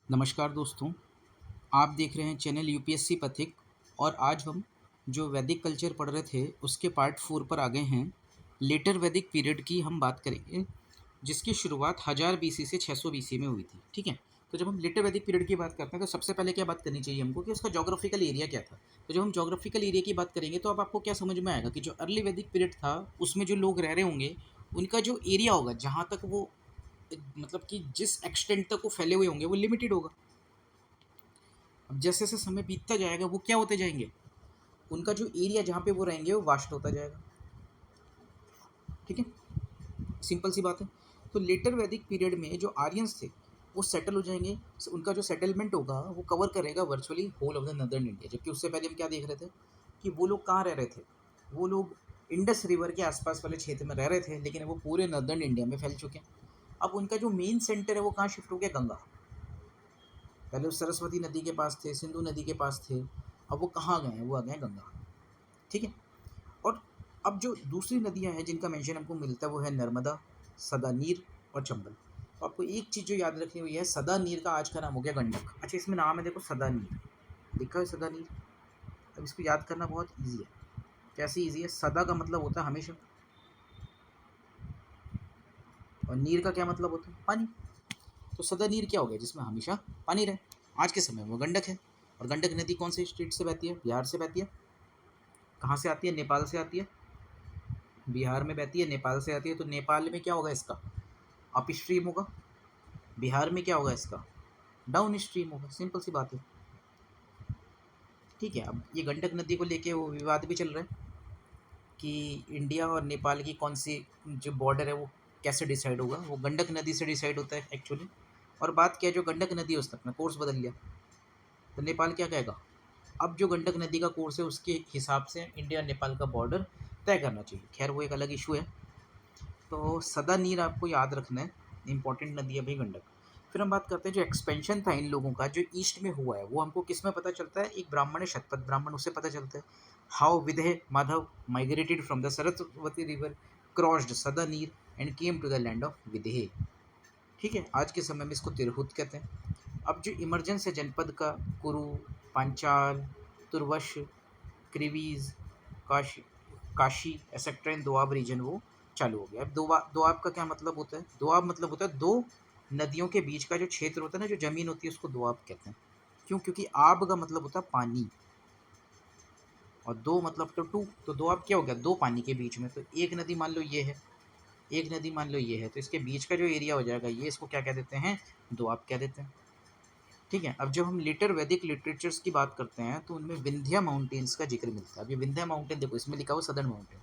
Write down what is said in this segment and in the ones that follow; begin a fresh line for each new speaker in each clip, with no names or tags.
नमस्कार दोस्तों, आप देख रहे हैं चैनल यूपीएससी पथिक। और आज हम जो वैदिक कल्चर पढ़ रहे थे उसके पार्ट 4 पर आ गए हैं। लेटर वैदिक पीरियड की हम बात करेंगे, जिसकी शुरुआत 1000 बीसी से 600 बीसी में हुई थी। ठीक है। तो जब हम लेटर वैदिक पीरियड की बात करते हैं तो सबसे पहले क्या बात करनी चाहिए हमको कि उसका जोग्राफिकल एरिया क्या था। तो जब हम जोग्राफिकल एरिया की बात करेंगे तो अब आपको क्या समझ में आएगा कि जो अर्ली वैदिक पीरियड था उसमें जो लोग रह रहे होंगे उनका जो एरिया होगा, जहाँ तक वो मतलब कि जिस एक्सटेंट तक वो फैले हुए होंगे वो लिमिटेड होगा। अब जैसे जैसे समय बीतता जाएगा वो क्या होते जाएंगे, उनका जो एरिया जहाँ पे वो रहेंगे वो वास्ट होता जाएगा। ठीक है, सिंपल सी बात है। तो लेटर वैदिक पीरियड में जो आर्यंस थे वो सेटल हो जाएंगे। उनका जो सेटलमेंट होगा वो कवर करेगा virtually whole of the northern India. जबकि उससे पहले हम क्या देख रहे थे कि वो लोग कहाँ रह रहे थे, वो लोग इंडस रिवर के आसपास वाले क्षेत्र में रह रहे थे, लेकिन वो पूरे नदर्न इंडिया में फैल चुके हैं। अब उनका जो मेन सेंटर है वो कहाँ शिफ्ट हो गया, गंगा। पहले वो सरस्वती नदी के पास थे, सिंधु नदी के पास थे, अब वो कहाँ गए हैं, वो आ गए हैं गंगा। ठीक है। और अब जो दूसरी नदियाँ हैं जिनका मेंशन हमको मिलता है वो है नर्मदा, सदा नीर और चंबल। तो आपको एक चीज़ जो याद रखनी हुई है, सदा नीर का आज का नाम हो गया गंडक। अच्छा, इसमें नाम है देखो सदा नीर, लिखा है सदा नीर। अब इसको याद करना बहुत ईजी है। कैसे ईजी है, सदा का मतलब होता है हमेशा, और नीर का क्या मतलब होता है, पानी। तो सदा नीर क्या हो गया, जिसमें हमेशा पानी रहे। आज के समय में वो गंडक है। और गंडक नदी कौन से स्टेट से बहती है, बिहार से बहती है। कहाँ से आती है, नेपाल से आती है। बिहार में बहती है, नेपाल से आती है। तो नेपाल में क्या होगा, इसका अप स्ट्रीम होगा। बिहार में क्या होगा, इसका डाउन स्ट्रीम होगा। सिंपल सी बात है। ठीक है। अब ये गंडक नदी को लेके वो विवाद भी चल रहा है कि इंडिया और नेपाल की कौन सी जो बॉर्डर है वो कैसे डिसाइड होगा। वो गंडक नदी से डिसाइड होता है एक्चुअली। और बात क्या है, जो गंडक नदी है उसने अपना कोर्स बदल लिया, तो नेपाल क्या कहेगा। अब जो गंडक नदी का कोर्स है उसके हिसाब से इंडिया और नेपाल का बॉर्डर तय करना चाहिए। खैर वो एक अलग इशू है। तो सदा नीर आपको याद रखना है, इंपॉर्टेंट नदी है भाई गंडक। फिर हम बात करते हैं जो एक्सपेंशन था इन लोगों का जो ईस्ट में हुआ है, वो हमको किस में पता चलता है। एक ब्राह्मण है शतपथ ब्राह्मण, उससे पता चलता है how Videha Madhav migrated from the Saraswati river, crossed Sadanira and came to the land of Videha. ठीक है, आज के समय में इसको तिरहुत कहते हैं। अब जो इमरजेंस है जनपद का, कुरु, पांचाल, तुर्वश, क्रिवीज, काशी काशी एक्सेट्रा इन दोआब रीजन वो चालू हो गया। अब दोआब का क्या मतलब होता है, दोआब मतलब होता है दो नदियों के बीच का जो क्षेत्र होता है ना, जो जमीन होती है उसको दोआब कहते हैं। क्यों, क्योंकि आब का मतलब होता है पानी, और दो मतलब तो टू, तो दोआब क्या हो गया, दो पानी के बीच में। तो एक नदी मान लो ये है, एक नदी मान लो ये है, तो इसके बीच का जो एरिया हो जाएगा ये, इसको क्या कह देते हैं, दोआब कह देते हैं। ठीक है। अब जब हम लेटर वैदिक लिटरेचर्स की बात करते हैं तो उनमें विंध्या माउंटेन्स का जिक्र मिलता है। अब ये विंध्या माउंटेन देखो, इसमें लिखा हुआ सदर्न माउंटेन,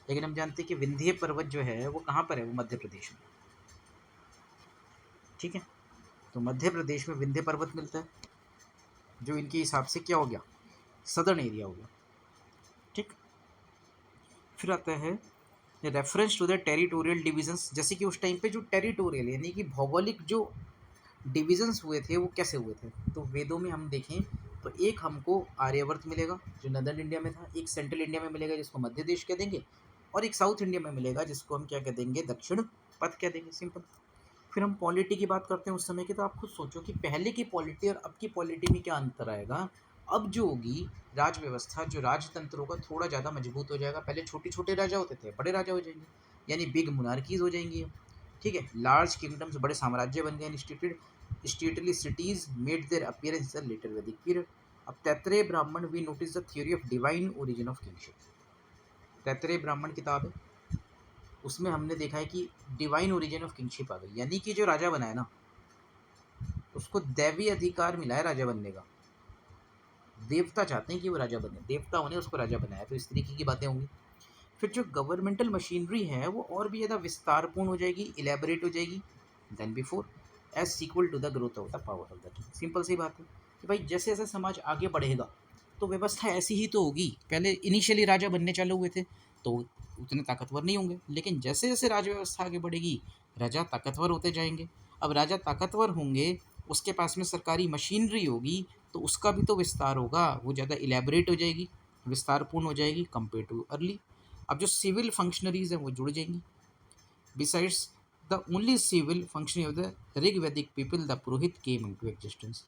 लेकिन हम जानते हैं कि विंध्य पर्वत जो है वो कहाँ पर है, वो मध्य प्रदेश में। ठीक है। तो मध्य प्रदेश में विंध्य पर्वत मिलता है, जो इनके हिसाब से क्या हो गया, सदर्न एरिया हो गया। ठीक। फिर आता है reference to the territorial divisions, जैसे कि उस टाइम पे जो टेरिटोरियल यानी कि भौगोलिक जो डिविजन्स हुए थे वो कैसे हुए थे। तो वेदों में हम देखें तो एक हमको आर्यवर्त मिलेगा जो नदर्न इंडिया में था, एक सेंट्रल इंडिया में मिलेगा जिसको मध्य देश कह देंगे, और एक साउथ इंडिया में मिलेगा जिसको हम क्या कह देंगे, दक्षिण पथ कह देंगे। सिंपल। फिर हम पॉलिटी की बात करते हैं उस समय की, तो आप खुद सोचो कि पहले की पॉलिटी और अब की पॉलिटी में क्या अंतर आएगा। अब जो होगी राज व्यवस्था, जो राजतंत्र होगा थोड़ा ज़्यादा मजबूत हो जाएगा। पहले छोटे छोटे राजा होते थे, बड़े राजा हो जाएंगे, यानी बिग मोनार्कीज हो जाएंगी। ठीक है, लार्ज किंगडम्स, बड़े साम्राज्य बन गए। Instituted stately cities made their appearance in later Vedic period. अब Taittiriya Brahmana we notice the theory of divine origin of kingship. Taittiriya Brahmana किताब है, उसमें हमने देखा है कि डिवाइन ओरिजिन ऑफ किंगशिप आ गई, यानी कि जो राजा बना है ना उसको दैवी अधिकार मिला है राजा बनने का। देवता चाहते हैं कि वो राजा बने, देवताओं ने उसको राजा बनाया, तो इस तरीके की बातें होंगी। फिर जो गवर्नमेंटल मशीनरी है वो और भी ज़्यादा विस्तारपूर्ण हो जाएगी, इलेबोरेट हो जाएगी than before, as sequel to the growth of the power of the king. Simple सी बात है कि भाई जैसे जैसे समाज आगे बढ़ेगा तो व्यवस्था ऐसी ही तो होगी। पहले इनिशियली राजा बनने चालू हुए थे तो उतने ताकतवर नहीं होंगे, लेकिन जैसे जैसे राज व्यवस्था आगे बढ़ेगी राजा ताकतवर होते जाएंगे। अब राजा ताकतवर होंगे, उसके पास में सरकारी मशीनरी होगी, तो उसका भी तो विस्तार होगा, वो ज़्यादा इलेबोरेट हो जाएगी, विस्तारपूर्ण हो जाएगी कंपेयर टू अर्ली। अब जो सिविल फंक्शनरीज हैं वो जुड़ जाएंगी। Besides the only civil functioning of the Rigvedic people the purohit came into existence.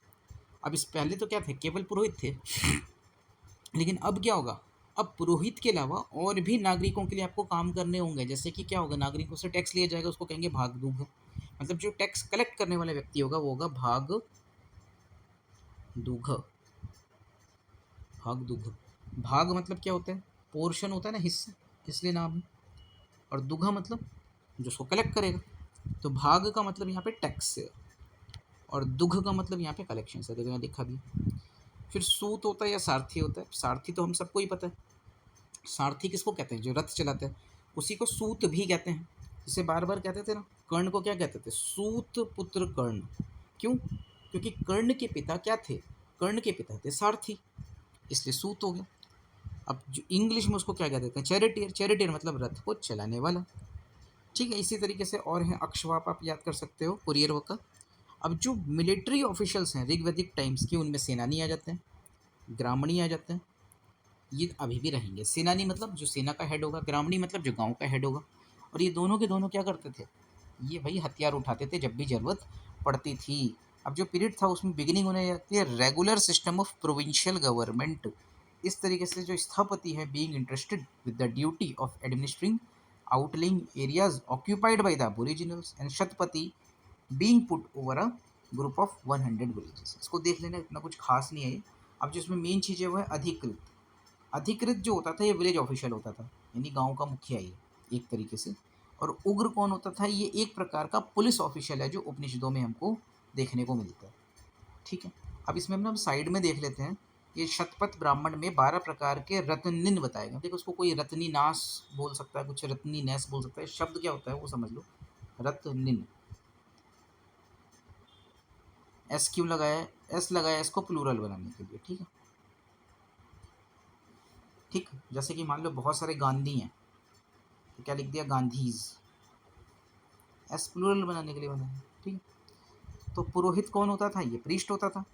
अब इस पहले तो क्या थे, केवल पुरोहित थे, लेकिन अब क्या होगा, अब पुरोहित के अलावा और भी नागरिकों के लिए आपको काम करने होंगे। जैसे कि क्या होगा, नागरिकों से टैक्स लिया जाएगा, उसको कहेंगे भागदूग। मतलब जो टैक्स कलेक्ट करने वाला व्यक्ति होगा वो होगा भागदूग। भागदूग, भाग मतलब क्या होता है, पोर्शन होता है ना, हिस्सा, इसलिए नाम है। और दुघा मतलब जो उसको कलेक्ट करेगा। तो भाग का मतलब यहाँ पे टैक्स है, और दुघ का मतलब यहाँ पे कलेक्शन है। देखो यहाँ लिखा भी। फिर सूत होता है या सारथी होता है। सारथी तो हम सबको ही पता है, सारथी किसको कहते हैं, जो रथ चलाते हैं, उसी को सूत भी कहते हैं। जिसे बार बार कहते थे ना, कर्ण को क्या कहते थे, सूत पुत्र कर्ण। क्यों, क्योंकि कर्ण के पिता क्या थे, कर्ण के पिता थे सारथी, इसलिए सूत हो गया। अब जो इंग्लिश में उसको क्या कहते हैं, चैरिटियर। चैरिटियर मतलब रथ को चलाने वाला। ठीक है, इसी तरीके से और हैं अक्षवाप, आप याद कर सकते हो, कुरियर वर्कर। अब जो मिलिट्री ऑफिशियल्स हैं ऋग्वैदिक टाइम्स के, उनमें सेनानी आ जाते हैं, ग्रामणी आ जाते हैं, ये अभी भी रहेंगे। सेनानी मतलब जो सेना का हेड होगा, ग्रामणी मतलब जो गांव का हेड होगा। और ये दोनों के दोनों क्या करते थे, ये भाई हथियार उठाते थे जब भी ज़रूरत पड़ती थी। अब जो पीरियड था उसमें बिगिनिंग होने जाती है regular system of provincial government. इस तरीके से जो स्थपति है, being interested with the duty of administering outlying areas occupied by the aboriginals, and shatapati being put over a group of 100 villages. इसको देख लेना, इतना कुछ खास नहीं है ये। अब जो इसमें मेन चीज़ है वो है अधिकृत। अधिकृत जो होता था ये विलेज ऑफिशियल होता था, यानी गांव का मुखिया ही एक तरीके से। और उग्र कौन होता था, ये एक प्रकार का पुलिस ऑफिशियल है, जो उपनिषदों में हमको देखने को मिलता है। ठीक है, अब इसमें हम साइड में देख लेते हैं। ये शतपथ ब्राह्मण में 12 प्रकार के रत्निन बताए गए। देखो उसको कोई रत्नी नाश बोल सकता है, कुछ रत्नी नैस बोल सकता है, शब्द क्या होता है वो समझ लो, रत्निन। एस क्यों लगाया है, एस लगाया इसको प्लूरल बनाने के लिए। ठीक है, ठीक, जैसे कि मान लो बहुत सारे गांधी हैं, तो क्या लिख दिया, गांधीज, एस प्लूरल बनाने के लिए बना है। ठीक है, तो पुरोहित कौन होता था, ये प्रीस्ट होता था।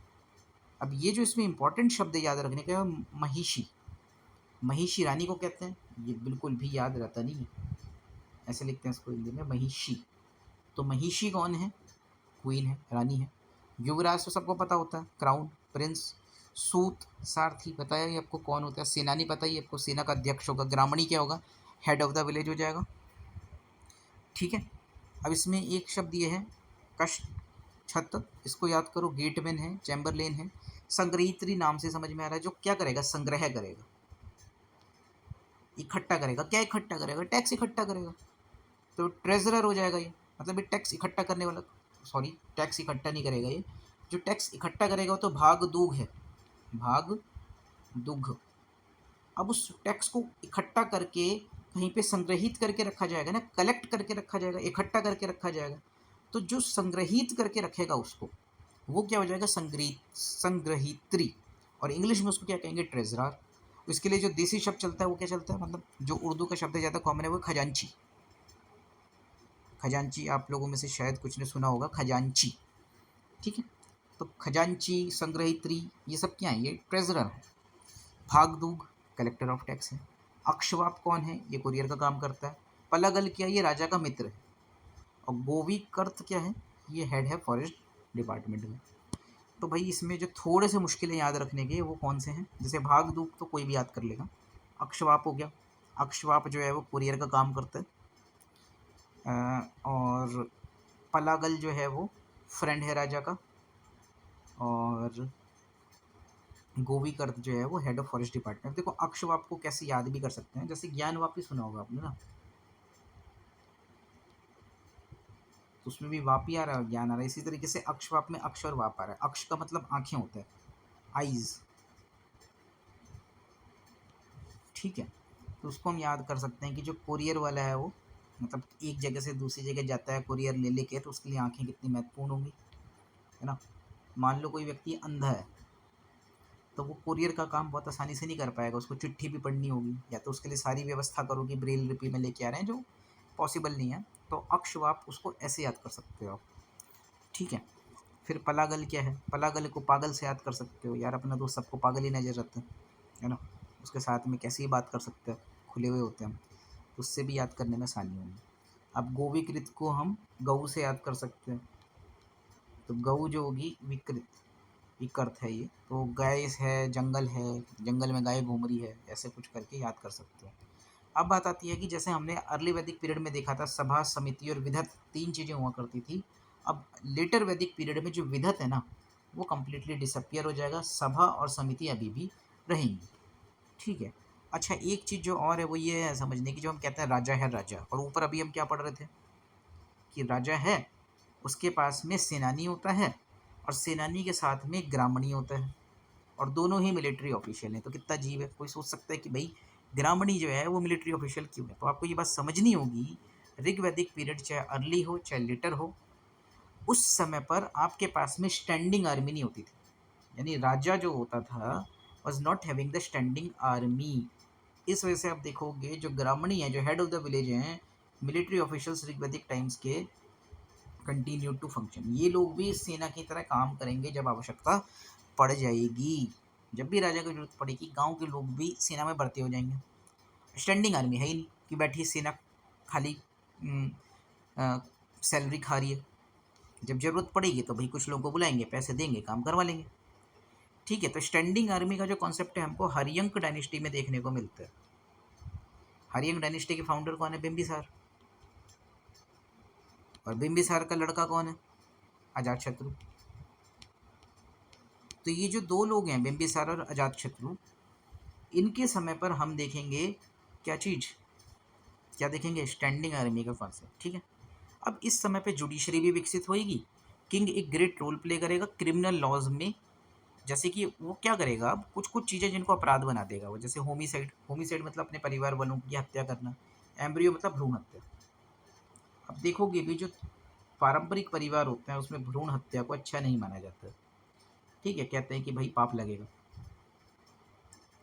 अब ये जो इसमें इंपॉर्टेंट शब्द याद रखने का है, महिषी। महिषी रानी को कहते हैं, ये बिल्कुल भी याद रहता नहीं है, ऐसे लिखते हैं इसको हिंदी में, महिषी। तो महिषी कौन है, क्वीन है, रानी है। युवराज तो सबको पता होता है, क्राउन, प्रिंस। सूत सारथी बताया ही आपको कौन होता है। सेनानी पता ही आपको, सेना का अध्यक्ष होगा। ग्रामणी क्या होगा, हेड ऑफ द विलेज हो जाएगा। ठीक है, अब इसमें एक शब्द ये है कष्ट छत, इसको याद करो। गेटमैन है, चैम्बरलेन है। संग्रहित्री नाम से समझ में आ रहा है, जो क्या करेगा, संग्रह करेगा, इकट्ठा करेगा। क्या इकट्ठा करेगा, टैक्स इकट्ठा करेगा। तो ट्रेजरर हो जाएगा ये, मतलब ये टैक्स इकट्ठा करने वाला। सॉरी, टैक्स इकट्ठा नहीं करेगा ये, जो टैक्स इकट्ठा करेगा तो भागदूग है, भागदूग। अब उस टैक्स को इकट्ठा करके कहीं पे संग्रहित करके रखा जाएगा ना, कलेक्ट करके रखा जाएगा, इकट्ठा करके रखा जाएगा। तो जो संग्रहित करके रखेगा उसको, वो क्या हो जाएगा, संग्रहित्री। और इंग्लिश में उसको क्या कहेंगे, ट्रेजरर। इसके लिए जो देसी शब्द चलता है वो क्या चलता है, मतलब जो उर्दू का शब्द ज़्यादा कॉमन है वो खजांची। खजांची आप लोगों में से शायद कुछ ने सुना होगा, खजांची। ठीक है, तो खजांची, संग्रहित्री, ये सब क्या है, ये ट्रेजरर है। भागदूग कलेक्टर ऑफ टैक्स है। अक्षवाप कौन है, ये कुरियर का काम करता है। पलागल क्या है, ये राजा का मित्र है। और गोविकर्त क्या है, ये हेड है फॉरेस्ट डिपार्टमेंट में। तो भाई इसमें जो थोड़े से मुश्किलें याद रखने के वो कौन से हैं, जैसे भागदूग तो कोई भी याद कर लेगा। अक्षवाप हो गया, अक्षवाप जो है वो कुरियर का काम करता है। और पलागल जो है वो फ्रेंड है राजा का। और गोविकर्त जो है वो हेड ऑफ फॉरेस्ट डिपार्टमेंट। देखो अक्षवाप को कैसे याद भी कर सकते हैं, जैसे ज्ञानवाप ही सुना होगा आपने ना, तो उसमें भी वाप ही आ रहा है, ज्ञान आ रहा है। इसी तरीके से अक्षवाप में अक्ष और वाप आ रहा है। अक्ष का मतलब आंखें होता है, आईज। ठीक है, तो उसको हम याद कर सकते हैं कि जो कुरियर वाला है वो, मतलब एक जगह से दूसरी जगह जाता है कुरियर ले लेके, तो उसके लिए आंखें कितनी महत्वपूर्ण होंगी, है ना। मान लो कोई व्यक्ति अंधा है, तो वो कुरियर का काम बहुत आसानी से नहीं कर पाएगा, उसको चिट्ठी भी पढ़नी होगी, या तो उसके लिए सारी व्यवस्था करो कि ब्रेल लिपि में लेके आ रहे हैं, जो पॉसिबल नहीं है। तो अक्षवाप उसको ऐसे याद कर सकते हो आप। ठीक है, फिर पलागल क्या है, पलागल को पागल से याद कर सकते हो, यार अपना दोस्त सबको पागल ही नजर आता है ना, उसके साथ में कैसे ही बात कर सकते हैं, खुले हुए होते हैं हम, तो उससे भी याद करने में आसानी होगी। अब गोविकृत को हम गऊ से याद कर सकते हैं, तो गऊ जो होगी विकृत, विकृत है ये, तो गाय है, जंगल में गाय घूम रही है, ऐसे कुछ करके याद कर सकते हैं। अब बात आती है कि जैसे हमने अर्ली वैदिक पीरियड में देखा था सभा, समिति और विधत, तीन चीज़ें हुआ करती थी। अब लेटर वैदिक पीरियड में जो विधत है ना, वो कम्प्लीटली डिसअपियर हो जाएगा, सभा और समिति अभी भी रहेंगी। ठीक है। अच्छा, एक चीज़ जो और है वो ये है समझने की, जो हम कहते हैं राजा है राजा, और ऊपर अभी हम क्या पढ़ रहे थे कि राजा है, उसके पास में सेनानी होता है, और सेनानी के साथ में ग्रामणी होता है, और दोनों ही मिलिट्री ऑफिशियल हैं। तो कितना अजीब है, कोई सोच सकता है कि भाई ग्रामणी जो है वो मिलिट्री ऑफिशियल क्यों है। तो आपको ये बात समझनी होगी, ऋग्वैदिक पीरियड चाहे अर्ली हो चाहे लेटर हो, उस समय पर आपके पास में स्टैंडिंग आर्मी नहीं होती थी, यानी राजा जो होता था was not having the standing army. इस वजह से आप देखोगे जो ग्रामणी है, जो हेड ऑफ द विलेज हैं, मिलिट्री ऑफिशियल्स ऋग्वैदिक टाइम्स के, कंटिन्यू टू फंक्शन। ये लोग भी सेना की तरह काम करेंगे जब आवश्यकता पड़ जाएगी। जब भी राजा को जरूरत पड़ेगी, गांव के लोग भी सेना में भर्ती हो जाएंगे। स्टैंडिंग आर्मी है ही नहीं कि बैठी सेना खाली सैलरी खा रही है। जब जरूरत पड़ेगी तो भाई कुछ लोगों को बुलाएंगे, पैसे देंगे, काम करवा लेंगे। ठीक है। तो स्टैंडिंग आर्मी का जो कॉन्सेप्ट है हमको हरियंक डायनेस्टी में देखने को मिलता है। हरियंक डायनेस्टी के फाउंडर कौन है? बिंबिसार। और बिंबिसार का लड़का कौन है? अजातशत्रु। तो ये जो दो लोग हैं, बिंबिसार और अजातशत्रु, इनके समय पर हम देखेंगे क्या चीज़, क्या देखेंगे? स्टैंडिंग आर्मी का कॉन्सेप्ट। ठीक है। अब इस समय पे जुडिशरी भी विकसित होएगी। किंग एक ग्रेट रोल प्ले करेगा क्रिमिनल लॉज में, जैसे कि वो क्या करेगा, अब कुछ कुछ चीज़ें जिनको अपराध बना देगा वो, जैसे होमिसाइड। होमिसाइड मतलब अपने परिवार वालों की हत्या करना। एम्ब्रियो मतलब भ्रूण हत्या। अब देखोगे भी जो पारंपरिक परिवार होते हैं उसमें भ्रूण हत्या को अच्छा नहीं माना जाता। ठीक है। कहते हैं कि भाई पाप लगेगा,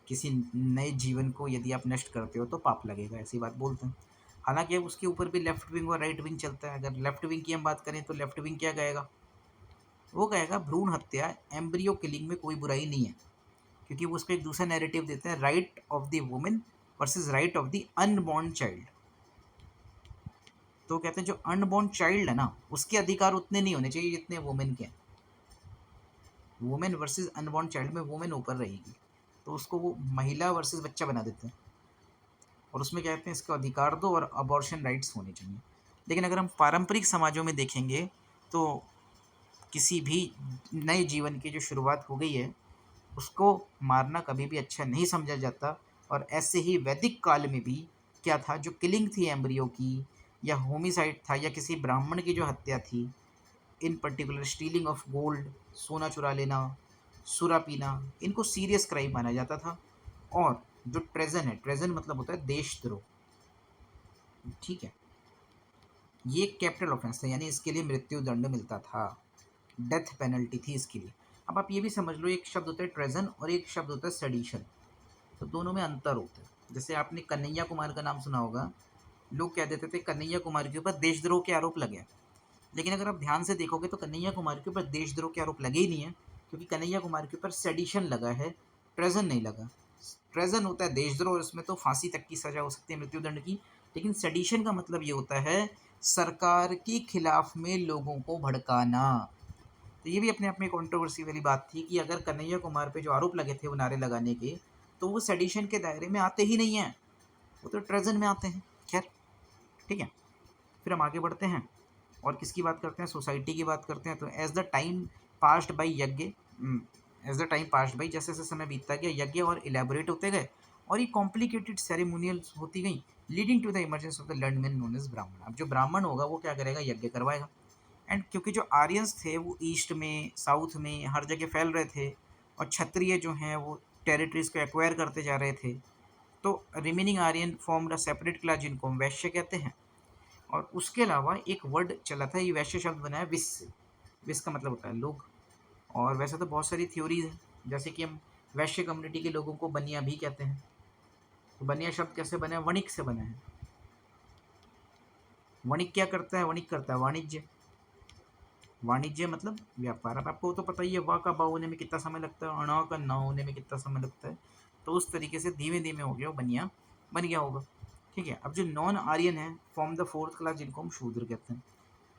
किसी नए जीवन को यदि आप नष्ट करते हो तो पाप लगेगा, ऐसी बात बोलते हैं। हालांकि अब उसके ऊपर भी लेफ्ट विंग और राइट विंग चलता है। अगर लेफ्ट विंग की हम बात करें तो लेफ्ट विंग क्या कहेगा? वो कहेगा भ्रूण हत्या, एम्ब्रियो किलिंग में कोई बुराई नहीं है, क्योंकि वो उस पर एक दूसरा नैरेटिव देते हैं, right of the women versus right of the unborn child. तो कहते हैं जो अनबॉर्न चाइल्ड है ना, उसके अधिकार उतने नहीं होने चाहिए जितने वुमेन के हैं। वुमेन वर्सेस अनबॉर्न चाइल्ड में वुमेन ऊपर रहेगी, तो उसको वो महिला वर्सेस बच्चा बना देते हैं, और उसमें क्या कहते हैं, इसको अधिकार दो और अबॉर्शन राइट्स होने चाहिए। लेकिन अगर हम पारंपरिक समाजों में देखेंगे तो किसी भी नए जीवन की जो शुरुआत हो गई है उसको मारना कभी भी अच्छा नहीं समझा जाता। और ऐसे ही वैदिक काल में भी क्या था, जो किलिंग थी एम्ब्रियो की, या होमिसाइड था, या किसी ब्राह्मण की जो हत्या थी, इन पर्टिकुलर स्टीलिंग ऑफ गोल्ड, सोना चुरा लेना, सुरा पीना, इनको सीरियस क्राइम माना जाता था। और जो ट्रेजन है, ट्रेजन मतलब होता है देशद्रोह। ठीक है। ये कैपिटल ऑफेंस था, यानी इसके लिए मृत्यु दंड मिलता था, डेथ पेनल्टी थी इसके लिए। अब आप ये भी समझ लो, एक शब्द होता है ट्रेजन और एक शब्द होता है सेडिशन, तो दोनों में अंतर होता है। जैसे आपने कन्हैया कुमार का नाम सुना होगा, लोग कह देते थे कन्हैया कुमार के ऊपर देशद्रोह के आरोप लगे, लेकिन अगर आप ध्यान से देखोगे तो कन्हैया कुमार के ऊपर देशद्रोह के आरोप लगे ही नहीं है, क्योंकि कन्हैया कुमार के ऊपर सेडिशन लगा है, ट्रेजन नहीं लगा। ट्रेजन होता है देशद्रोह, इसमें तो फांसी तक की सजा हो सकती है, मृत्युदंड की। लेकिन सेडिशन का मतलब ये होता है सरकार के खिलाफ में लोगों को भड़काना। तो ये भी अपने आप में कंट्रोवर्सी वाली बात थी कि अगर कन्हैया कुमार पे जो आरोप लगे थे वो नारे लगाने के, तो वो सेडिशन के दायरे में आते ही नहीं हैं, वो तो ट्रेजन में आते हैं। खैर, ठीक है। फिर हम आगे बढ़ते हैं और किसकी बात करते हैं? सोसाइटी की बात करते हैं। तो as the time passed by yajna, as the time passed by, जैसे जैसे समय बीतता गया, यज्ञ और इलेबोरेट होते गए और ये कॉम्प्लिकेटेड सेरेमोनियल्स होती गई, leading to the emergence of the learned known as Brahman. अब जो ब्राह्मण होगा वो क्या करेगा? यज्ञ करवाएगा। एंड क्योंकि जो आर्यंस थे वो ईस्ट में, साउथ में, हर जगह फैल रहे थे, और क्षत्रिय जो हैं वो टेरिटरीज को एक्वायर करते जा रहे थे, तो remaining Aryan formed a separate class जिनको हम वैश्य कहते हैं। और उसके अलावा एक वर्ड चला था, ये वैश्य शब्द बना है विश से। विश का मतलब होता है लोग। और वैसे तो बहुत सारी थ्योरीज हैं, जैसे कि हम वैश्य कम्युनिटी के लोगों को बनिया भी कहते हैं। तो बनिया शब्द कैसे बना है? वणिक से बना है। वणिक क्या करता है? वणिक करता है वाणिज्य। वाणिज्य मतलब व्यापार। अब आपको तो पता ही है, वा का बा होने में कितना समय लगता है, अणा का ना होने में कितना समय लगता है। तो उस तरीके से धीमे धीमे हो गया, बनिया बन गया होगा। ठीक है। अब जो नॉन आर्यन है फॉर्म द फोर्थ क्लास, जिनको हम शूद्र कहते हैं।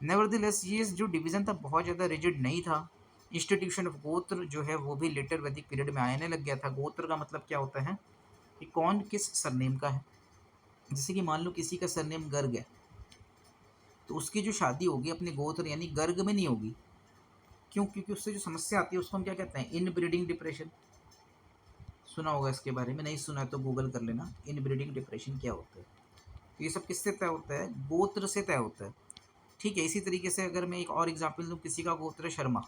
नेवरदलेस ये जो डिवीज़न था बहुत ज़्यादा रिजिड नहीं था। इंस्टीट्यूशन ऑफ गोत्र जो है वो भी लेटर वैदिक पीरियड में आने लग गया था। गोत्र का मतलब क्या होता है कि कौन किस सरनेम का है। जैसे कि मान लो किसी का सरनेम गर्ग है, तो उसकी जो शादी होगी अपने गोत्र यानी गर्ग में नहीं होगी। क्यों? क्योंकि उससे जो समस्या आती है उसको हम क्या कहते हैं, इन ब्रीडिंग डिप्रेशन। सुना होगा इसके बारे में, नहीं सुना है तो गूगल कर लेना, इन ब्रीडिंग डिप्रेशन क्या होता है। तो ये सब किससे तय होता है, गोत्र से तय होता है। ठीक है। इसी तरीके से अगर मैं एक और एग्जाम्पल दूँ, किसी का गोत्र है शर्मा,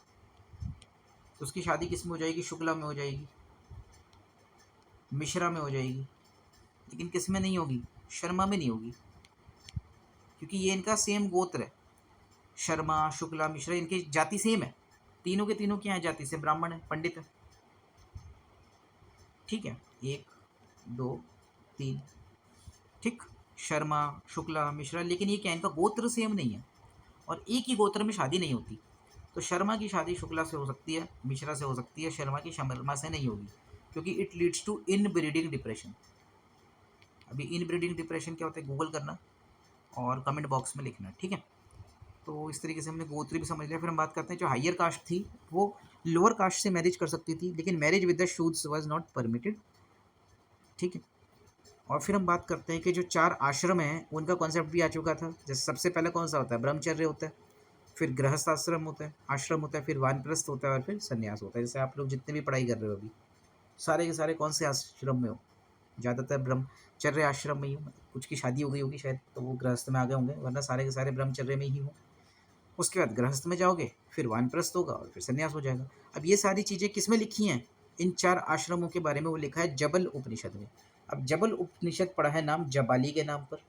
तो उसकी शादी किस में हो जाएगी, शुक्ला में हो जाएगी, मिश्रा में हो जाएगी, लेकिन किस में नहीं होगी, शर्मा में नहीं होगी, क्योंकि ये इनका सेम गोत्र है। शर्मा, शुक्ला, मिश्रा, इनकी जाति सेम है। तीनों के तीनों क्या है, जाति से ब्राह्मण है, पंडित है। ठीक है, 1 2 3। ठीक, शर्मा, शुक्ला, मिश्रा, लेकिन ये क्या इनका गोत्र सेम नहीं है और एक ही गोत्र में शादी नहीं होती। तो शर्मा की शादी शुक्ला से हो सकती है, मिश्रा से हो सकती है, शर्मा की शर्मा से नहीं होगी, क्योंकि it leads to inbreeding depression. अभी इन ब्रीडिंग डिप्रेशन क्या होता है, गूगल करना और कमेंट बॉक्स में लिखना। ठीक है। तो इस तरीके से हमने गोत्र भी समझ लिया। फिर हम बात करते हैं जो हायर कास्ट थी वो लोअर कास्ट से मैरिज कर सकती थी, लेकिन marriage with the Shudras was not permitted. ठीक है। और फिर हम बात करते हैं कि जो 4 आश्रम हैं उनका कॉन्सेप्ट भी आ चुका था। जैसे सबसे पहले कौन सा होता है, ब्रह्मचर्य होता है, फिर गृहस्थ आश्रम होता है, फिर वानप्रस्थ होता है और फिर संन्यास होता है। जैसे आप लोग जितने भी पढ़ाई कर रहे हो अभी, सारे के सारे कौन से आश्रम में हो, ज़्यादातर ब्रह्मचर्य आश्रम में ही हो। कुछ की शादी हो गई होगी शायद तो वो गृहस्थ में आ गए होंगे, वरना सारे के सारे ब्रह्मचर्य में ही हो। उसके बाद गृहस्थ में जाओगे, फिर वानप्रस्थ होगा और फिर संन्यास हो जाएगा। अब ये सारी चीज़ें किस में लिखी हैं, इन 4 आश्रमों के बारे में वो लिखा है जबल उपनिषद में। अब जबल उपनिषद पड़ा है नाम जबाली के नाम पर।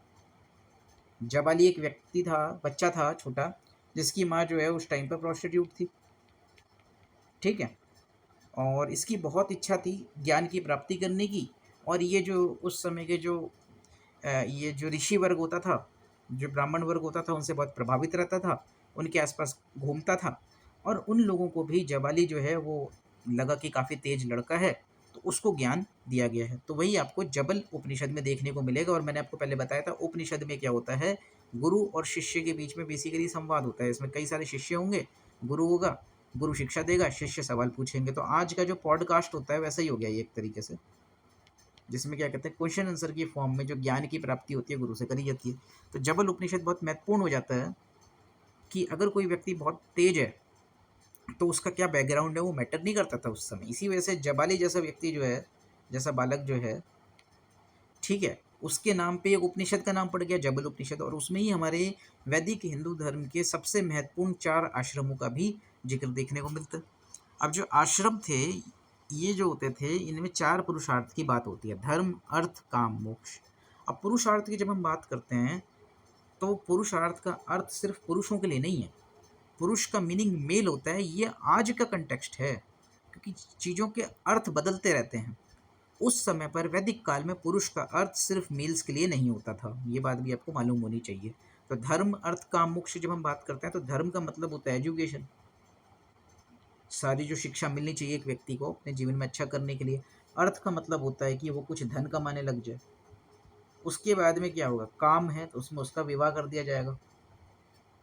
जबाली एक व्यक्ति था, बच्चा था छोटा, जिसकी माँ जो है उस टाइम पर प्रोस्टिट्यूट थी। ठीक है। और इसकी बहुत इच्छा थी ज्ञान की प्राप्ति करने की, और ये जो उस समय के जो ये जो ऋषि वर्ग होता था, जो ब्राह्मण वर्ग होता था, उनसे बहुत प्रभावित रहता था, उनके आसपास घूमता था, और उन लोगों को भी जबाली जो है वो लगा कि काफ़ी तेज लड़का है, तो उसको ज्ञान दिया गया है। तो वही आपको जबल उपनिषद में देखने को मिलेगा। और मैंने आपको पहले बताया था उपनिषद में क्या होता है, गुरु और शिष्य के बीच में बेसिकली संवाद होता है। इसमें कई सारे शिष्य होंगे, गुरु होगा, गुरु शिक्षा देगा, शिष्य सवाल पूछेंगे। तो आज का जो पॉडकास्ट होता है वैसा ही हो गया ये एक तरीके से, जिसमें क्या कहते हैं क्वेश्चन आंसर की फॉर्म में जो ज्ञान की प्राप्ति होती है गुरु से करी जाती है। तो जबल उपनिषद बहुत महत्वपूर्ण हो जाता है कि अगर कोई व्यक्ति बहुत तेज है तो उसका क्या बैकग्राउंड है वो मैटर नहीं करता था उस समय। इसी वजह से जबाली जैसा व्यक्ति जो है, जैसा बालक जो है, ठीक है, उसके नाम पे एक उपनिषद का नाम पड़ गया जबल उपनिषद, और उसमें ही हमारे वैदिक हिंदू धर्म के सबसे महत्वपूर्ण 4 आश्रमों का भी जिक्र देखने को मिलता है। अब जो आश्रम थे ये जो होते थे, इनमें 4 पुरुषार्थ की बात होती है, धर्म, अर्थ, काम, मोक्ष। अब पुरुषार्थ की जब हम बात करते हैं तो पुरुषार्थ का अर्थ सिर्फ पुरुषों के लिए नहीं है। पुरुष का मीनिंग मेल होता है, ये आज का कंटेक्स्ट है, क्योंकि चीज़ों के अर्थ बदलते रहते हैं। उस समय पर वैदिक काल में पुरुष का अर्थ सिर्फ मेल्स के लिए नहीं होता था, ये बात भी आपको मालूम होनी चाहिए। तो धर्म, अर्थ, काम, मोक्ष जब हम बात करते हैं तो धर्म का मतलब होता है एजुकेशन, सारी जो शिक्षा मिलनी चाहिए एक व्यक्ति को अपने जीवन में अच्छा करने के लिए। अर्थ का मतलब होता है कि वो कुछ धन कमाने लग जाए। उसके बाद में क्या होगा, काम है तो उसमें उसका विवाह कर दिया जाएगा,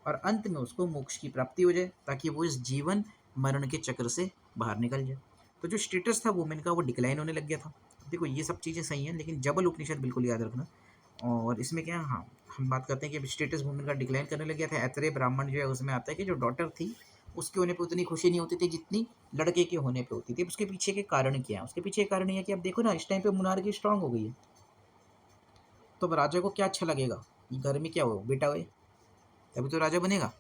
और अंत में उसको मोक्ष की प्राप्ति हो जाए, ताकि वो इस जीवन मरण के चक्र से बाहर निकल जाए। तो जो स्टेटस था वुमेन का वो डिक्लाइन होने लग गया था। देखो ये सब चीज़ें सही हैं, लेकिन जबल उपनिषद बिल्कुल याद रखना। और इसमें क्या, हाँ, हम बात करते हैं कि स्टेटस वुमेन का डिक्लाइन करने लग गया था। ऐतरेय ब्राह्मण जो है उसमें आता है कि जो डॉटर थी उसके होने पे उतनी खुशी नहीं होती थी जितनी लड़के के होने पे होती थी। उसके पीछे के कारण क्या है, उसके पीछे कारण ये है कि अब देखो ना, इस टाइम पे मुनार्की स्ट्रांग हो गई है, तो अब राजा को क्या अच्छा लगेगा, घर में क्या हो, बेटा हुए तभी तो राजा बनेगा।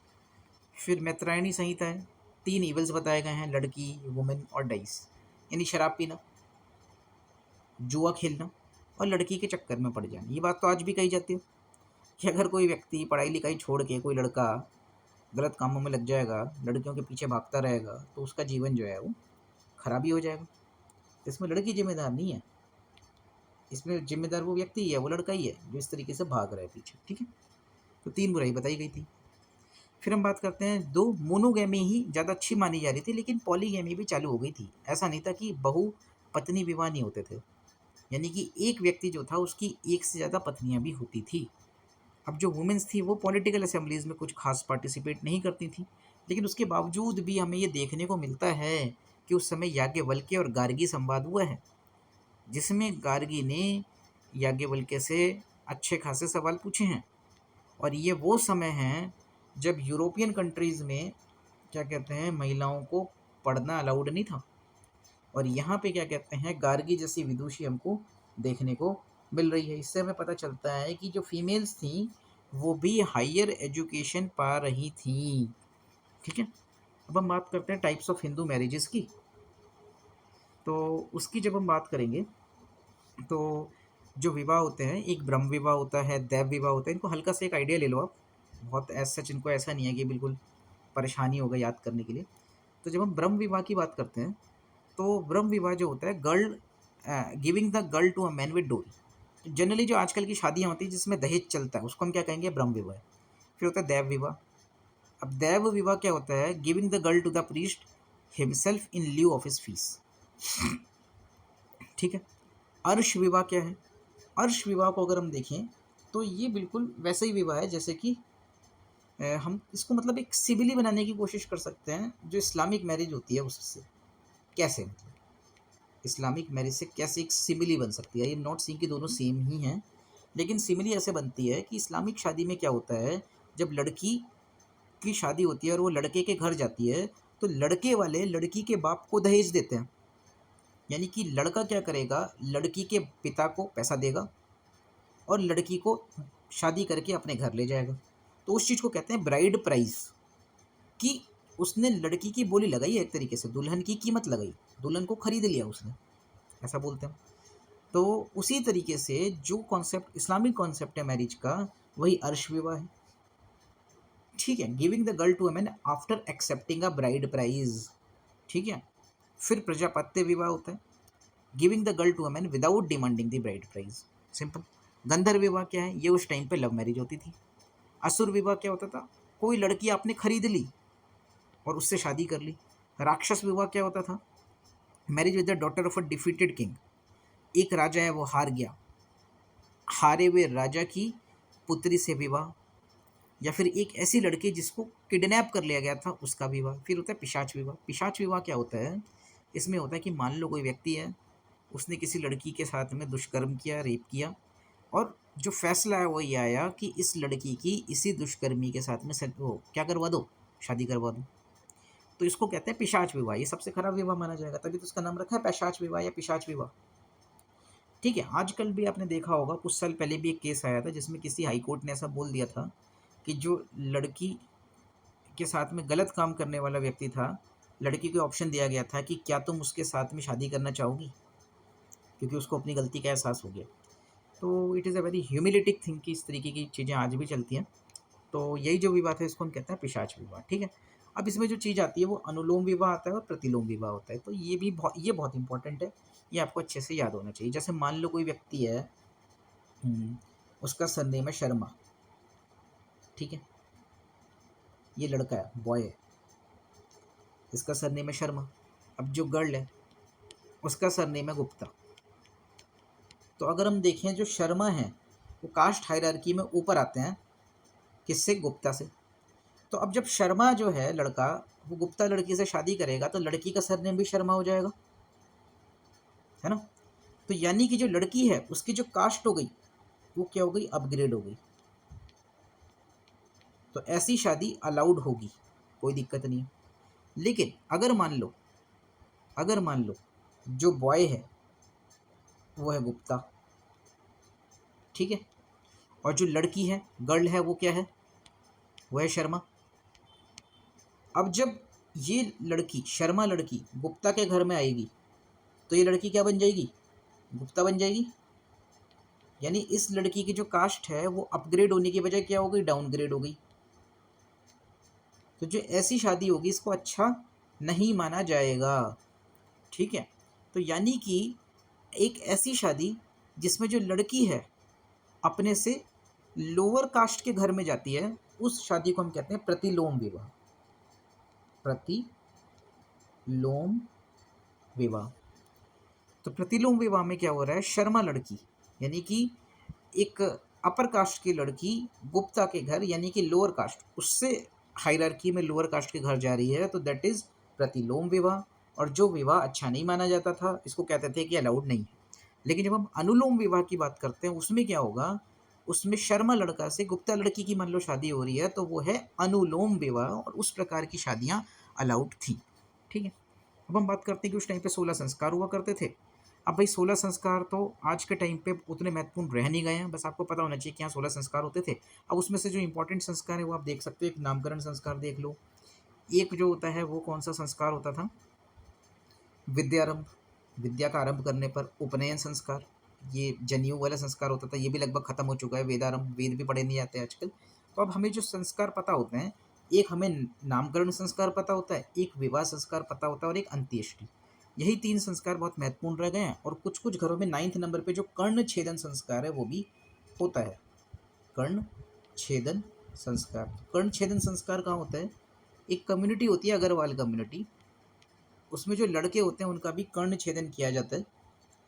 फिर मैत्रायणी संहिता है, 3 इवल्स बताए गए हैं, लड़की, वुमेन और डाइस, यानी शराब पीना, जुआ खेलना और लड़की के चक्कर में पड़ जाना। ये बात तो आज भी कही जाती है कि अगर कोई व्यक्ति पढ़ाई लिखाई छोड़ के कोई लड़का गलत कामों में लग जाएगा, लड़कियों के पीछे भागता रहेगा, तो उसका जीवन जो है वो खराबी हो जाएगा। इसमें लड़की जिम्मेदार नहीं है, इसमें जिम्मेदार वो व्यक्ति ही है, वो लड़का ही है जो इस तरीके से भाग रहा है पीछे। ठीक है। तो 3 बुराई बताई गई थी। फिर हम बात करते हैं, 2 मोनोगैमी ही ज़्यादा अच्छी मानी जा रही थी, लेकिन पॉलीगैमी भी चालू हो गई थी। ऐसा नहीं था कि बहु पत्नी विवाह नहीं होते थे, यानी कि एक व्यक्ति जो था उसकी एक से ज़्यादा पत्नियां भी होती थी। अब जो वुमेन्स थी वो पॉलिटिकल असेंबलीज़ में कुछ खास पार्टिसिपेट नहीं करती थी, लेकिन उसके बावजूद भी हमें ये देखने को मिलता है कि उस समय याज्ञवल्क्य और गार्गी संवाद हुआ है, जिसमें गार्गी ने याज्ञवल्क्य से अच्छे खासे सवाल पूछे हैं। और ये वो समय है जब यूरोपियन कंट्रीज़ में क्या कहते हैं, महिलाओं को पढ़ना अलाउड नहीं था। और यहाँ पे क्या कहते हैं, गार्गी जैसी विदुषी हमको देखने को मिल रही है। इससे हमें पता चलता है कि जो फीमेल्स थी वो भी हायर एजुकेशन पा रही थी। ठीक है, अब हम बात करते हैं टाइप्स ऑफ हिंदू मैरिजेस की। तो उसकी जब हम बात करेंगे तो जो विवाह होते हैं, एक ब्रह्म विवाह होता है, दैव विवाह होता है। इनको हल्का से एक आइडिया ले लो आप, बहुत एज सच इनको ऐसा नहीं है कि बिल्कुल परेशानी होगा याद करने के लिए। तो जब हम ब्रह्म विवाह की बात करते हैं तो ब्रह्म विवाह जो होता है, girl giving the girl to a man with dowry. Generally जो आजकल की शादियाँ होती हैं जिसमें दहेज चलता है उसको हम क्या कहेंगे, ब्रह्म विवाह। फिर होता है दैव विवाह। अब दैव विवाह क्या होता है, giving the girl to the priest himself in lieu of his fees. ठीक है, अर्श विवाह क्या है, अर्श विवाह को अगर हम देखें तो ये बिल्कुल वैसा ही विवाह है जैसे कि हम इसको मतलब एक सिविली बनाने की कोशिश कर सकते हैं जो इस्लामिक मैरिज होती है उससे। कैसे, मतलब इस्लामिक मैरिज से कैसे एक सिमिली बन सकती है। ये नॉट सीइंग कि दोनों सेम ही हैं, लेकिन सिमिली ऐसे बनती है कि इस्लामिक शादी में क्या होता है, जब लड़की की शादी होती है और वो लड़के के घर जाती है तो लड़के वाले लड़की के बाप को दहेज देते हैं। यानी कि लड़का क्या करेगा, लड़की के पिता को पैसा देगा और लड़की को शादी करके अपने घर ले जाएगा। तो उस चीज़ को कहते हैं ब्राइड प्राइस, कि उसने लड़की की बोली लगाई है, एक तरीके से दुल्हन की कीमत लगाई, दुल्हन को खरीद लिया उसने, ऐसा बोलते हैं। तो उसी तरीके से जो कॉन्सेप्ट इस्लामिक कॉन्सेप्ट है मैरिज का, वही अर्श विवाह है। ठीक है, giving the girl to a man after accepting a bride price. ठीक है, फिर प्रजापत्य विवाह होता है, giving the girl to a man without demanding the bride price. Simple. Gandharva विवाह क्या है, ये उस टाइम पे लव मैरिज होती थी। असुर विवाह क्या होता था, कोई लड़की आपने खरीद ली और उससे शादी कर ली। राक्षस विवाह क्या होता था, marriage with the daughter of a defeated king. एक राजा है वो हार गया, हारे हुए राजा की पुत्री से विवाह, या फिर एक ऐसी लड़की जिसको किडनैप कर लिया गया था उसका विवाह। फिर होता है पिशाच विवाह। पिशाच विवाह क्या होता है, इसमें होता है कि मान लो कोई व्यक्ति है, उसने किसी लड़की के साथ में दुष्कर्म किया, रेप किया, और जो फैसला है वो ये आया कि इस लड़की की इसी दुष्कर्मी के साथ में वो क्या करवा दो, शादी करवा दो। तो इसको कहते हैं पिशाच विवाह। ये सबसे खराब विवाह माना जाएगा, तभी तो उसका नाम रखा है पिशाच विवाह या पिशाच विवाह। ठीक है, आजकल भी आपने देखा होगा, कुछ साल पहले भी एक केस आया था जिसमें किसी हाई कोर्ट ने ऐसा बोल दिया था कि जो लड़की के साथ में गलत काम करने वाला व्यक्ति था, लड़की को ऑप्शन दिया गया था कि क्या तुम उसके साथ में शादी करना चाहोगी, क्योंकि उसको अपनी गलती का एहसास हो गया। तो it is a very humiliating thing कि इस तरीके की चीज़ें आज भी चलती हैं। तो यही जो विवाह है इसको हम कहते हैं पिशाच विवाह। ठीक है, अब इसमें जो चीज़ आती है वो अनुलोम विवाह आता है और प्रतिलोम विवाह होता है। तो ये बहुत इंपॉर्टेंट है, ये आपको अच्छे से याद होना चाहिए। जैसे मान लो कोई व्यक्ति है, हम्म, उसका सरनेम है शर्मा। ठीक है, ये लड़का है, बॉय है, इसका सरनेम है शर्मा। अब जो गर्ल है उसका सरनेम है गुप्ता। तो अगर हम देखें, जो शर्मा है वो कास्ट हायरार्की में ऊपर आते हैं, किससे, गुप्ता से। तो अब जब शर्मा जो है लड़का, वो गुप्ता लड़की से शादी करेगा तो लड़की का सरनेम भी शर्मा हो जाएगा, है ना। तो यानी कि जो लड़की है उसकी जो कास्ट हो गई वो क्या हो गई, अपग्रेड हो गई। तो ऐसी शादी अलाउड होगी, कोई दिक्कत नहीं है। लेकिन अगर मान लो जो बॉय है वो है गुप्ता, ठीक है, और जो लड़की है, गर्ल है, वो क्या है, वो है शर्मा। अब जब ये लड़की, शर्मा लड़की, गुप्ता के घर में आएगी तो ये लड़की क्या बन जाएगी, गुप्ता बन जाएगी। यानी इस लड़की की जो कास्ट है वो अपग्रेड होने की बजाय क्या हो गई, डाउनग्रेड हो गई। तो जो ऐसी शादी होगी इसको अच्छा नहीं माना जाएगा। ठीक है, तो यानी कि एक ऐसी शादी जिसमें जो लड़की है अपने से लोअर कास्ट के घर में जाती है, उस शादी को हम कहते हैं प्रतिलोम विवाह। प्रतिलोम विवाह। तो प्रतिलोम विवाह में क्या हो रहा है, शर्मा लड़की यानी कि एक अपर कास्ट की लड़की गुप्ता के घर यानी कि लोअर कास्ट, उससे हायरार्की में लोअर कास्ट के घर जा रही है, तो दैट इज प्रतिलोम विवाह। और जो विवाह अच्छा नहीं माना जाता था, इसको कहते थे कि अलाउड नहीं है। लेकिन जब हम अनुलोम विवाह की बात करते हैं, उसमें क्या होगा, उसमें शर्मा लड़का से गुप्ता लड़की की मान लो शादी हो रही है, तो वो है अनुलोम विवाह, और उस प्रकार की शादियाँ अलाउड थी। ठीक है। अब हम बात करते हैं कि उस टाइम पे 16 संस्कार हुआ करते थे। अब भाई 16 संस्कार तो आज के टाइम पे उतने महत्वपूर्ण रह नहीं गए हैं, बस आपको पता होना चाहिए कि यहाँ 16 संस्कार होते थे। अब उसमें से जो इंपॉर्टेंट संस्कार है वो आप देख सकते हो, एक नामकरण संस्कार देख लो, एक जो होता है वो कौन सा संस्कार होता था, विद्यारंभ, विद्या का आरंभ करने पर। उपनयन संस्कार, ये जनेऊ वाला संस्कार होता था, ये भी लगभग खत्म हो चुका है। वेदारंभ, वेद भी पढ़े नहीं जाते आजकल। तो अब हमें जो संस्कार पता होते हैं, एक हमें नामकरण संस्कार पता होता है, एक विवाह संस्कार पता होता है, और एक अंत्येष्टि। यही 3 संस्कार बहुत महत्वपूर्ण रह गए हैं। और कुछ कुछ घरों में 9th नंबर पे जो कर्ण छेदन संस्कार है वो भी होता है। कर्ण छेदन संस्कार, कर्ण छेदन संस्कार कहाँ होता है, एक कम्युनिटी होती है अग्रवाल कम्युनिटी, उसमें जो लड़के होते हैं उनका भी कर्ण छेदन किया जाता है,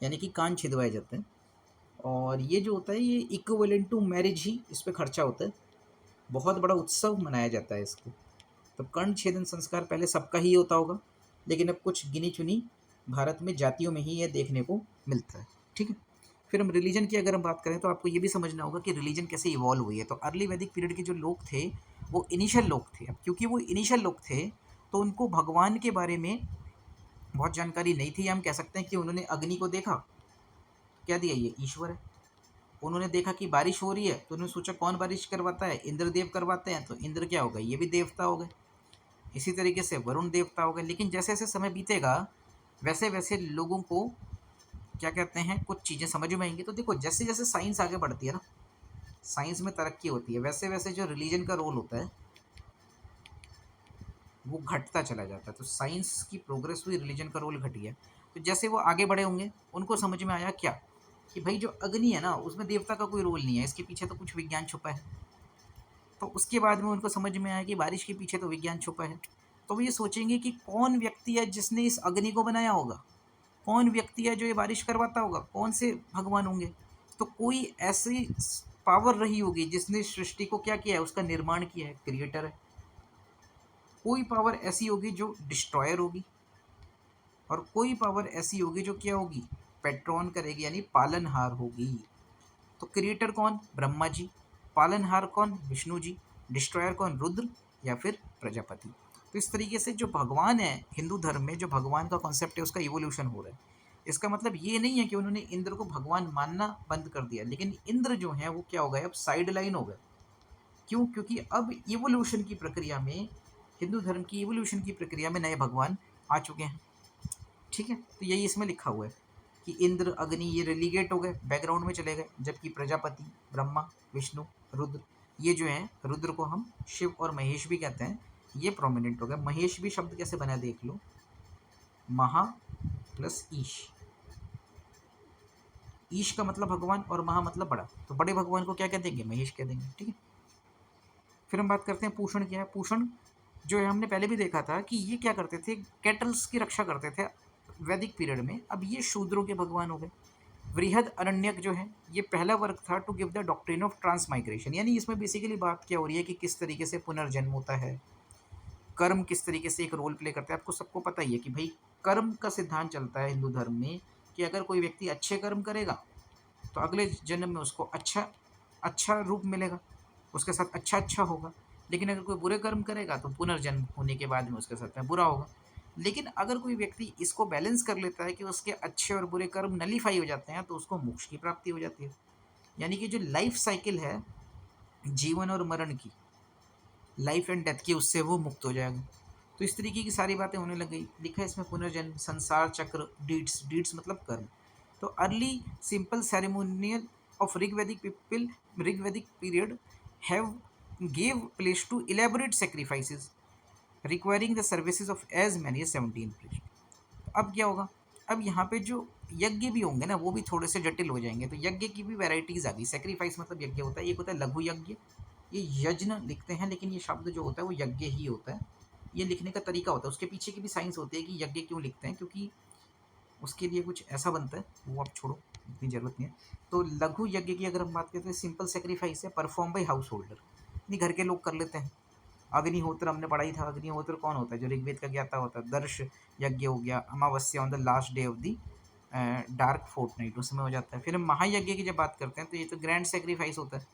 यानी कि कान छिदवाए जाते हैं। और ये जो होता है ये इक्विवेलेंट टू मैरिज ही इस पर खर्चा होता है, बहुत बड़ा उत्सव मनाया जाता है इसको। तो कर्ण छेदन संस्कार पहले सबका ही होता होगा, लेकिन अब कुछ गिनी चुनी भारत में जातियों में ही यह देखने को मिलता है। ठीक है। फिर हम रिलीजन की अगर हम बात करें, तो आपको ये भी समझना होगा कि रिलीजन कैसे इवॉल्व हुई है। तो अर्ली वैदिक पीरियड के जो लोग थे वो इनिशियल लोग थे। अब क्योंकि वो इनिशियल लोग थे, तो उनको भगवान के बारे में बहुत जानकारी नहीं थी। हम कह सकते हैं कि उन्होंने अग्नि को देखा, क्या दिया, ये ईश्वर है। उन्होंने देखा कि बारिश हो रही है, तो उन्होंने सोचा कौन बारिश करवाता है, इंद्रदेव करवाते हैं, तो इंद्र क्या हो गए, ये भी देवता हो गए। इसी तरीके से वरुण देवता हो गए। लेकिन जैसे जैसे समय बीतेगा, वैसे वैसे लोगों को क्या कहते हैं, कुछ चीज़ें समझ में आएंगी। तो देखो, जैसे जैसे साइंस आगे बढ़ती है ना, साइंस में तरक्की होती है, वैसे वैसे जो रिलीजन का रोल होता है वो घटता चला जाता है। तो साइंस की प्रोग्रेस हुई, रिलीजन का रोल घट गया। तो जैसे वो आगे बढ़े होंगे, उनको समझ में आया क्या, कि भाई जो अग्नि है ना, उसमें देवता का कोई रोल नहीं है, इसके पीछे तो कुछ विज्ञान छुपा है। तो उसके बाद में उनको समझ में आया कि बारिश के पीछे तो विज्ञान छुपा है। तो वो ये सोचेंगे कि कौन व्यक्ति है जिसने इस अग्नि को बनाया होगा, कौन व्यक्ति है जो ये बारिश करवाता होगा, कौन से भगवान होंगे। तो कोई ऐसी पावर रही होगी जिसने सृष्टि को क्या किया है, उसका निर्माण किया है, क्रिएटर है। कोई पावर ऐसी होगी जो डिस्ट्रॉयर होगी, और कोई पावर ऐसी होगी जो क्या होगी, पेट्रॉन करेगी, यानी पालनहार होगी। तो क्रिएटर कौन, ब्रह्मा जी, पालनहार कौन, विष्णु जी, डिस्ट्रॉयर कौन, रुद्र या फिर प्रजापति। तो इस तरीके से जो भगवान है हिंदू धर्म में, जो भगवान का कॉन्सेप्ट है उसका इवोल्यूशन हो रहा है। इसका मतलब ये नहीं है कि उन्होंने इंद्र को भगवान मानना बंद कर दिया, लेकिन इंद्र जो है वो क्या हो गए, अब साइड लाइन हो गए। क्यों, क्योंकि अब इवोल्यूशन की प्रक्रिया में, हिंदू धर्म की इवोल्यूशन की प्रक्रिया में नए भगवान आ चुके हैं। ठीक है। तो यही इसमें लिखा हुआ है कि इंद्र, अग्नि, ये रेलीगेट हो गए, बैकग्राउंड में चले गए, जबकि प्रजापति, ब्रह्मा, विष्णु, रुद्र, ये जो हैं, रुद्र को हम शिव और महेश भी कहते हैं, ये प्रोमिनेंट हो गए। महेश भी शब्द कैसे बना देख लो, महा प्लस ईश, ईश का मतलब भगवान और महा मतलब बड़ा, तो बड़े भगवान को क्या कह देंगे, महेश कह देंगे। ठीक है। फिर हम बात करते हैं पूषण क्या है। पूषण जो है, हमने पहले भी देखा था कि ये क्या करते थे, कैटल्स की रक्षा करते थे वैदिक पीरियड में। अब ये शूद्रों के भगवान हो गए। वृहद अरण्यक जो है, ये पहला वर्क था to give the doctrine of transmigration, यानी इसमें बेसिकली बात क्या हो रही है कि किस तरीके से पुनर्जन्म होता है, कर्म किस तरीके से एक रोल प्ले करता है। आपको सबको पता ही है कि भाई कर्म का सिद्धांत चलता है हिंदू धर्म में, कि अगर कोई व्यक्ति अच्छे कर्म करेगा तो अगले जन्म में उसको अच्छा अच्छा रूप मिलेगा, उसके साथ अच्छा अच्छा होगा। लेकिन अगर कोई बुरे कर्म करेगा तो पुनर्जन्म होने के बाद में उसके साथ में बुरा होगा। लेकिन अगर कोई व्यक्ति इसको बैलेंस कर लेता है कि उसके अच्छे और बुरे कर्म नलीफाई हो जाते हैं, तो उसको मोक्ष की प्राप्ति हो जाती है। यानी कि जो लाइफ साइकिल है जीवन और मरण की, लाइफ एंड डेथ की, उससे वो मुक्त हो जाएगा। तो इस तरीके की सारी बातें होने लग गई। लिखा है इसमें पुनर्जन्म, संसार चक्र, डीड्स, डीड्स मतलब कर्म। तो early simple ceremonial of Rigvedic people, Rigvedic period have gave place to elaborate sacrifices requiring the services of as many as 17 priests। अब क्या होगा, अब यहाँ पे जो यज्ञ भी होंगे ना, वो भी थोड़े से जटिल हो जाएंगे। तो यज्ञ की भी वैरायटीज आ गई। सेक्रीफाइस मतलब यज्ञ होता है, एक होता है लघु यज्ञ, ये यज्ञ लिखते हैं, लेकिन ये शब्द जो होता है वो यज्ञ ही होता है। ये लिखने का तरीका होता है, उसके पीछे की भी साइंस होती है कि यज्ञ क्यों लिखते हैं, क्योंकि उसके लिए कुछ ऐसा बनता है, वो आप छोड़ो, इतनी ज़रूरत नहीं है। तो लघु यज्ञ की अगर हम बात करते हैं, सिंपल सेक्रीफाइस है परफॉर्म बाई हाउस होल्डर, नहीं घर के लोग कर लेते हैं। अग्निहोत्र हमने पढ़ा ही था, अग्निहोत्र कौन होता है, जो ऋग्वेद का ज्ञाता होता है। दर्श यज्ञ हो गया, Amavasya on the last day of the dark fortnight, उसमें हो जाता है। फिर हम महायज्ञ की जब बात करते हैं तो ये तो ग्रैंड सेक्रीफाइस होता है।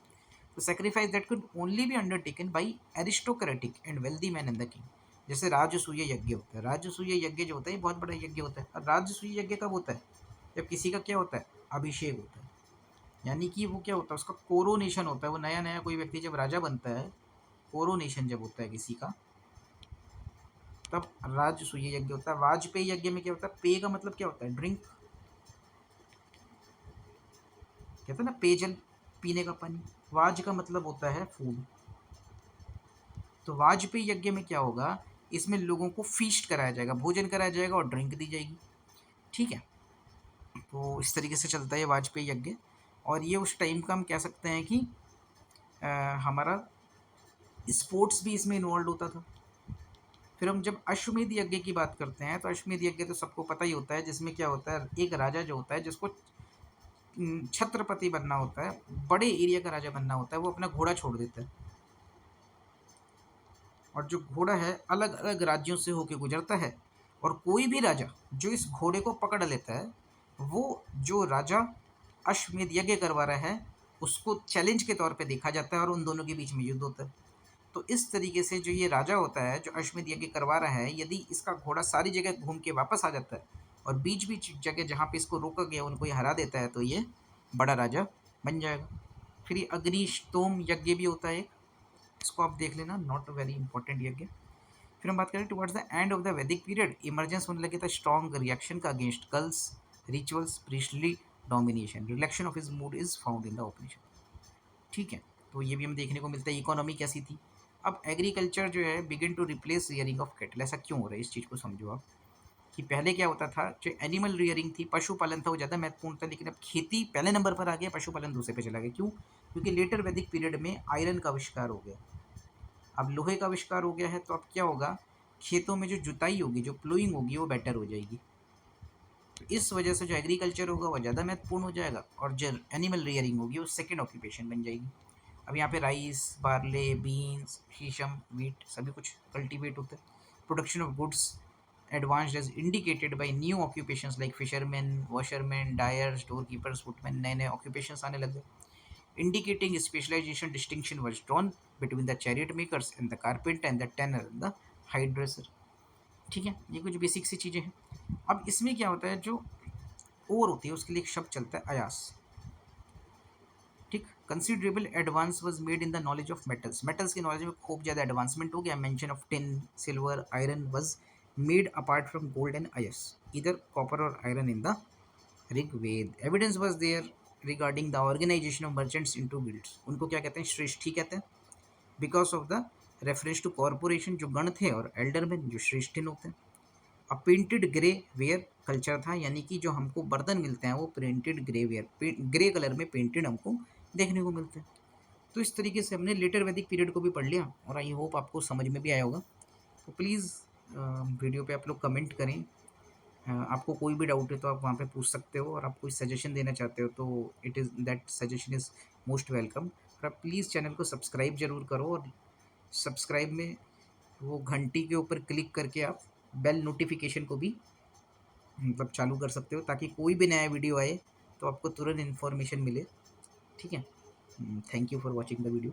तो sacrifice that could only be undertaken by aristocratic and wealthy man in the king. जैसे राजसूय यज्ञ होता है, राजसूय यज्ञ जो होता है ये बहुत बड़ा यज्ञ होता है। और राजसूय यज्ञ कब होता है, जब किसी का क्या होता है, अभिषेक होता है, यानी कि वो क्या होता है, उसका कोरोनेशन होता है। वो नया नया कोई व्यक्ति जब राजा बनता है, कोरोनेशन जब होता है किसी का, तब राजसूय यज्ञ होता है। वाजपेयी यज्ञ में क्या होता है, पेय का मतलब क्या होता है, ड्रिंक, कहते हैं ना पेयजल, पीने का पानी। वाज का मतलब होता है फूड। तो वाजपेयी यज्ञ में क्या होगा, इसमें लोगों को फीस्ट कराया जाएगा, भोजन कराया जाएगा और ड्रिंक दी जाएगी, ठीक है। तो इस तरीके से चलता है वाजपेयी यज्ञ। और ये उस टाइम का हम कह सकते हैं कि हमारा स्पोर्ट्स भी इसमें इन्वॉल्व होता था। फिर हम जब अश्वमेध यज्ञ की बात करते हैं, तो अश्वमेध यज्ञ तो सबको पता ही होता है, जिसमें क्या होता है, एक राजा जो होता है जिसको छत्रपति बनना होता है, बड़े एरिया का राजा बनना होता है, वो अपना घोड़ा छोड़ देता है। और जो घोड़ा है अलग अलग राज्यों से होकर गुजरता है, और कोई भी राजा जो इस घोड़े को पकड़ लेता है, वो जो राजा अश्वमेध यज्ञ करवा रहा है उसको चैलेंज के तौर पे देखा जाता है और उन दोनों के बीच में युद्ध होता है। तो इस तरीके से जो ये राजा होता है जो अश्वमेध यज्ञ करवा रहा है, यदि इसका घोड़ा सारी जगह घूम के वापस आ जाता है और बीच बीच जगह जहाँ पे इसको रोका गया उनको ये हरा देता है, तो ये बड़ा राजा बन जाएगा। फिर ये अग्निष्टोम यज्ञ भी होता है, इसको आप देख लेना, नॉट वेरी इंपॉर्टेंट यज्ञ। फिर हम बात करें towards the end of the Vedic period, emergence होने लगे था स्ट्रॉन्ग रिएक्शन का against cults, rituals, priestly domination, reflection of his mood is found in the operation, ठीक है। तो ये भी हमें देखने को मिलता है। इकोनॉमी कैसी थी, अब एग्रीकल्चर जो है begin to replace rearing of cattle. ऐसा क्यों हो रहा है, इस चीज़ को समझो आप, कि पहले क्या होता था, जो एनिमल रियरिंग थी, पशुपालन था, वो ज़्यादा महत्वपूर्ण था, लेकिन अब खेती पहले नंबर पर आ गया, पशुपालन दूसरे पे चला गया। क्यों, क्योंकि लेटर वैदिक पीरियड में आयरन का आविष्कार हो गया, अब लोहे का आविष्कार हो गया है, तो अब क्या होगा, खेतों में जो जुताई होगी, जो प्लोइंग होगी, वो बेटर हो जाएगी। तो इस वजह से जो एग्रीकल्चर होगा वो ज़्यादा महत्वपूर्ण हो जाएगा, और जो एनिमल रियरिंग होगी वो सेकेंड ऑक्यूपेशन बन जाएगी। अब यहाँ पे rice, barley, beans, sesamum, wheat सभी कुछ कल्टीवेट होता है। Production of goods advanced as indicated by new occupations like fisherman, washerman, dyer, store keepers, footman, नए नए ऑक्यूपेशंस आने लगे। Indicating specialization, distinction was drawn between the chariot makers and the carpenter and the tanner and the hairdresser, ठीक है। ये कुछ basic सी चीज़ें हैं। अब इसमें क्या होता है, जो ओर होती है उसके लिए एक शब्द चलता है अयास, ठीक। Considerable advance was made in the knowledge of metals, metals की नॉलेज में खूब ज़्यादा एडवांसमेंट हो गया। Mention of tin, silver, iron was made apart from gold and अयस, इधर कॉपर और iron in the Rigveda. Evidence was there regarding the organisation of merchants into guilds, उनको क्या कहते हैं, श्रेष्ठी कहते हैं, because of the reference to corporation, जो गण थे, और एल्डरमैन जो श्रेष्ठिन होते हैं। अब पेंटेड ग्रे वेयर कल्चर था, यानी कि जो हमको बर्तन मिलते हैं वो printed grey ware, grey colour में पेंटेड हमको देखने को मिलते हैं। तो इस तरीके से हमने लेटर वैदिक पीरियड को भी पढ़ लिया, और आई होप आपको समझ में भी आया होगा। तो प्लीज़ वीडियो पे आप लोग कमेंट करें, आपको कोई भी डाउट है तो आप वहाँ पे पूछ सकते हो, और आप कोई सजेशन देना चाहते हो तो it is that suggestion is most welcome. और आप प्लीज़ चैनल को सब्सक्राइब ज़रूर करो, और सब्सक्राइब में वो घंटी के ऊपर क्लिक करके आप बेल नोटिफिकेशन को भी मतलब चालू कर सकते हो, ताकि कोई भी नया वीडियो आए तो आपको तुरंत इन्फॉर्मेशन मिले, ठीक है। Thank you for watching the video.